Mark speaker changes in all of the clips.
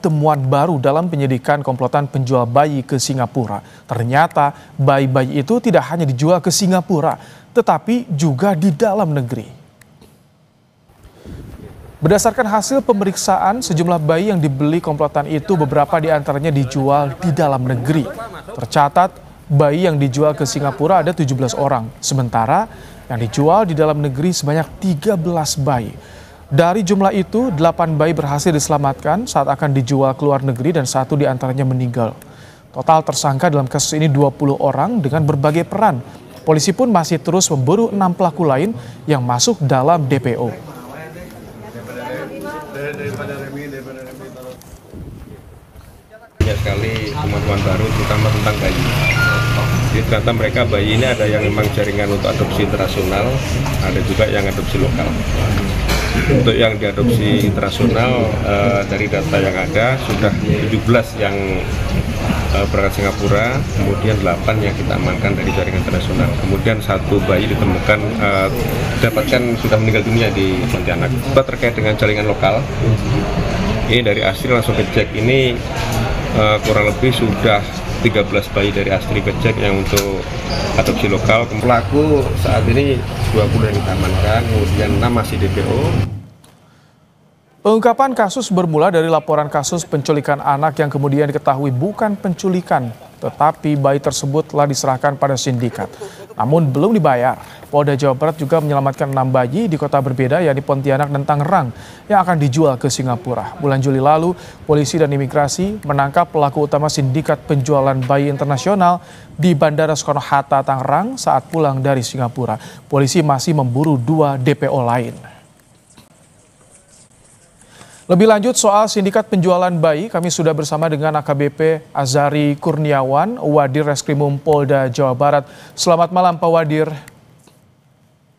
Speaker 1: temuan baru dalam penyidikan komplotan penjual bayi ke Singapura. Ternyata bayi-bayi itu tidak hanya dijual ke Singapura, tetapi juga di dalam negeri. Berdasarkan hasil pemeriksaan, sejumlah bayi yang dibeli komplotan itu beberapa diantaranya dijual di dalam negeri. Tercatat, bayi yang dijual ke Singapura ada 17 orang, sementara yang dijual di dalam negeri sebanyak 13 bayi. Dari jumlah itu, 8 bayi berhasil diselamatkan saat akan dijual ke luar negeri dan 1 diantaranya meninggal. Total tersangka dalam kasus ini 20 orang dengan berbagai peran. Polisi pun masih terus memburu 6 pelaku lain yang masuk dalam DPO.
Speaker 2: Banyak sekali temuan-temuan baru terutama tentang bayi. Jadi ternyata mereka bayi ini ada yang memang jaringan untuk adopsi internasional, ada juga yang adopsi lokal. Untuk yang diadopsi internasional dari data yang ada sudah 17 yang berangkat Singapura, kemudian 8 yang kita amankan dari jaringan internasional. Kemudian 1 bayi ditemukan dapatkan sudah meninggal dunia di Pontianak. Terkait dengan jaringan lokal, ini dari Astri langsung kecek ini kurang lebih sudah 13 bayi dari Astri kecek yang untuk adopsi lokal. Pelaku saat ini 20 yang kita amankan, kemudian 6 masih DPO.
Speaker 1: Pengungkapan kasus bermula dari laporan kasus penculikan anak yang kemudian diketahui bukan penculikan, tetapi bayi tersebut telah diserahkan pada sindikat. Namun belum dibayar. Polda Jawa Barat juga menyelamatkan 6 bayi di kota berbeda, yakni Pontianak dan Tangerang, yang akan dijual ke Singapura. Bulan Juli lalu, polisi dan imigrasi menangkap pelaku utama sindikat penjualan bayi internasional di Bandara Soekarno-Hatta, Tangerang saat pulang dari Singapura. Polisi masih memburu 2 DPO lain. Lebih lanjut soal sindikat penjualan bayi, kami sudah bersama dengan AKBP Azari Kurniawan, Wadir Reskrimum Polda Jawa Barat. Selamat malam Pak Wadir.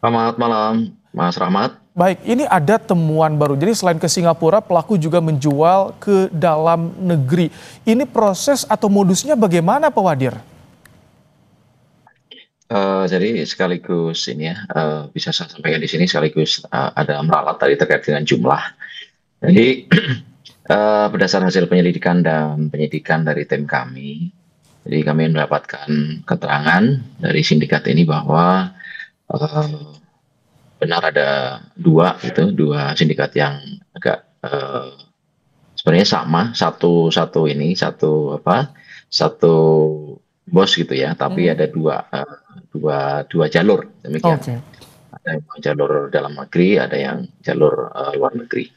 Speaker 3: Selamat malam, Mas Rahmat.
Speaker 1: Baik, ini ada temuan baru. Jadi selain ke Singapura, pelaku juga menjual ke dalam negeri. Ini proses atau modusnya bagaimana Pak Wadir?
Speaker 3: Jadi sekaligus ini ya, bisa saya sampaikan di sini sekaligus ada meralat tadi terkait dengan jumlah. Jadi berdasarkan hasil penyelidikan dan penyidikan dari tim kami, jadi kami mendapatkan keterangan dari sindikat ini bahwa benar ada dua sindikat yang agak sebenarnya sama, satu bos gitu ya, tapi ada dua jalur demikian.
Speaker 1: Oke.
Speaker 3: Ada yang jalur dalam negeri, ada yang jalur luar negeri.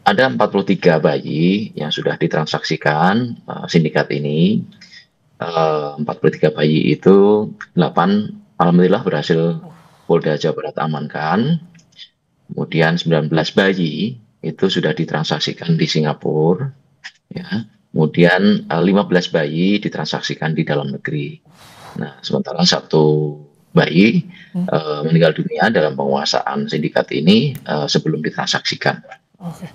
Speaker 3: Ada 43 bayi yang sudah ditransaksikan sindikat ini. 43 bayi itu 8 alhamdulillah berhasil Polda Jawa Barat amankan. Kemudian 19 bayi itu sudah ditransaksikan di Singapura, ya. Kemudian 15 bayi ditransaksikan di dalam negeri. Nah, sementara 1 bayi meninggal dunia dalam penguasaan sindikat ini sebelum ditransaksikan.
Speaker 1: Oke.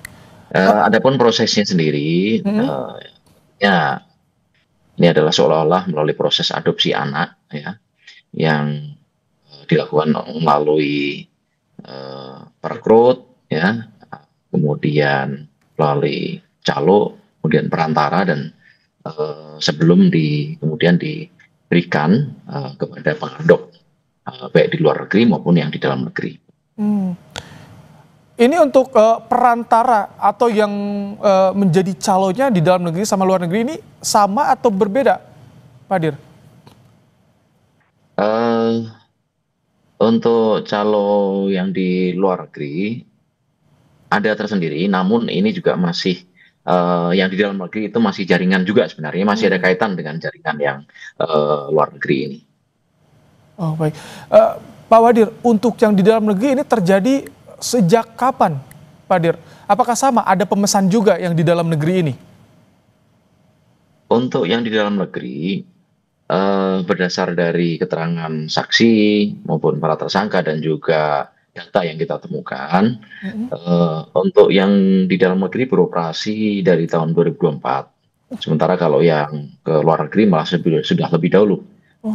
Speaker 3: Adapun prosesnya sendiri, ya ini adalah seolah-olah melalui proses adopsi anak, ya, yang dilakukan melalui perekrut, ya, kemudian melalui calo, kemudian perantara, dan sebelum kemudian diberikan kepada pengadop, baik di luar negeri maupun yang di dalam negeri.
Speaker 1: Ini untuk perantara atau yang menjadi calonnya di dalam negeri sama luar negeri ini sama atau berbeda, Pak Dir?
Speaker 3: Untuk calo yang di luar negeri ada tersendiri, namun ini juga masih yang di dalam negeri itu masih jaringan juga sebenarnya, masih ada kaitan dengan jaringan yang luar negeri ini.
Speaker 1: Oh baik, Pak Wadir, untuk yang di dalam negeri ini terjadi sejak kapan, Pak Dir? Apakah sama ada pemesan juga yang di dalam negeri ini?
Speaker 3: Untuk yang di dalam negeri, berdasar dari keterangan saksi maupun para tersangka dan juga data yang kita temukan, untuk yang di dalam negeri beroperasi dari tahun 2024. Sementara kalau yang ke luar negeri malah sudah lebih dahulu,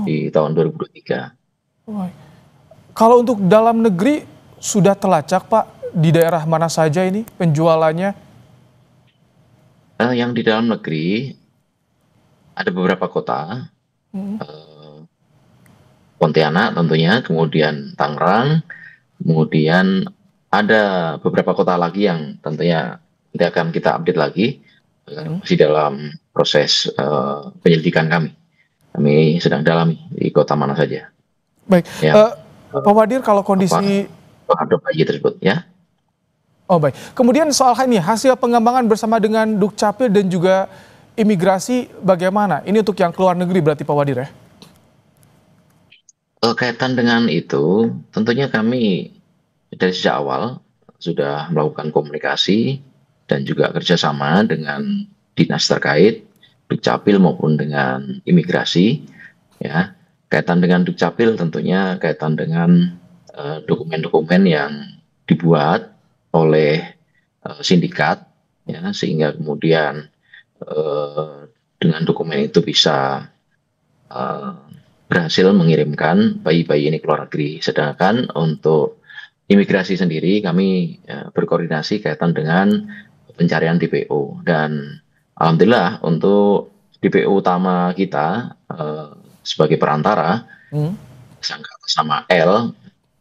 Speaker 3: di tahun 2023.
Speaker 1: Kalau untuk dalam negeri sudah terlacak Pak, di daerah mana saja ini penjualannya?
Speaker 3: Yang di dalam negeri ada beberapa kota,
Speaker 1: Hmm.
Speaker 3: Pontianak tentunya, kemudian Tangerang, kemudian ada beberapa kota lagi yang tentunya nanti akan kita update lagi, masih dalam proses penyelidikan kami. Kami sedang dalami di kota mana saja
Speaker 1: Baik,
Speaker 3: yang
Speaker 1: Pak Wadir, kalau kondisi
Speaker 3: ada bayi tersebut ya.
Speaker 1: Oh baik. Kemudian soal ini hasil pengembangan bersama dengan Dukcapil dan juga imigrasi bagaimana? Ini untuk yang keluar negeri berarti Pak Wadir ya?
Speaker 3: Kaitan dengan itu, tentunya kami dari sejak awal sudah melakukan komunikasi dan juga kerjasama dengan dinas terkait, Dukcapil maupun dengan imigrasi. Ya, kaitan dengan Dukcapil tentunya kaitan dengan dokumen-dokumen yang dibuat oleh sindikat, ya, sehingga kemudian dengan dokumen itu bisa berhasil mengirimkan bayi-bayi ini ke luar negeri. Sedangkan untuk imigrasi sendiri kami berkoordinasi kaitan dengan pencarian DPO, dan alhamdulillah untuk DPO utama kita sebagai perantara, tersangka atas nama L,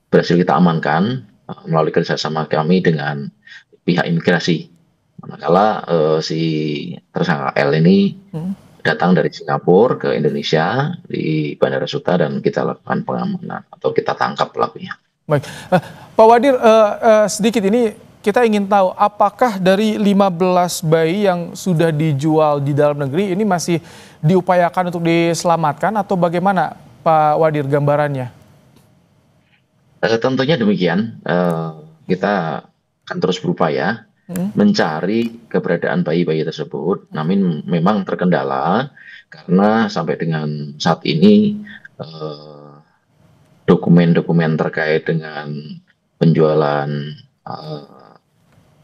Speaker 3: berhasil kita amankan melalui kerjasama kami dengan pihak imigrasi. Manakala si tersangka L ini datang dari Singapura ke Indonesia di Bandara Suta dan kita lakukan pengamanan atau kita tangkap pelakunya.
Speaker 1: Baik, Pak Wadir, sedikit ini kita ingin tahu apakah dari 15 bayi yang sudah dijual di dalam negeri ini masih diupayakan untuk diselamatkan atau bagaimana Pak Wadir gambarannya?
Speaker 3: Tentunya demikian, kita akan terus berupaya mencari keberadaan bayi-bayi tersebut, namun memang terkendala karena sampai dengan saat ini dokumen-dokumen terkait dengan penjualan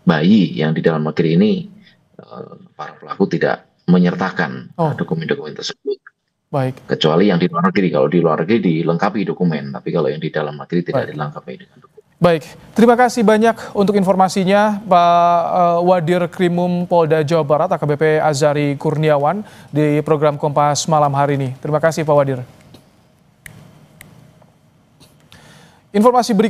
Speaker 3: bayi yang di dalam negeri ini, para pelaku tidak menyertakan dokumen-dokumen tersebut.
Speaker 1: Baik.
Speaker 3: Kecuali yang di luar negeri. Kalau di luar negeri dilengkapi dokumen, tapi kalau yang di dalam negeri tidak dilengkapi dengan dokumen.
Speaker 1: Baik, terima kasih banyak untuk informasinya Pak Wadir Krimum Polda Jawa Barat AKBP Azari Kurniawan di program Kompas malam hari ini. Terima kasih Pak Wadir. Informasi berikutnya.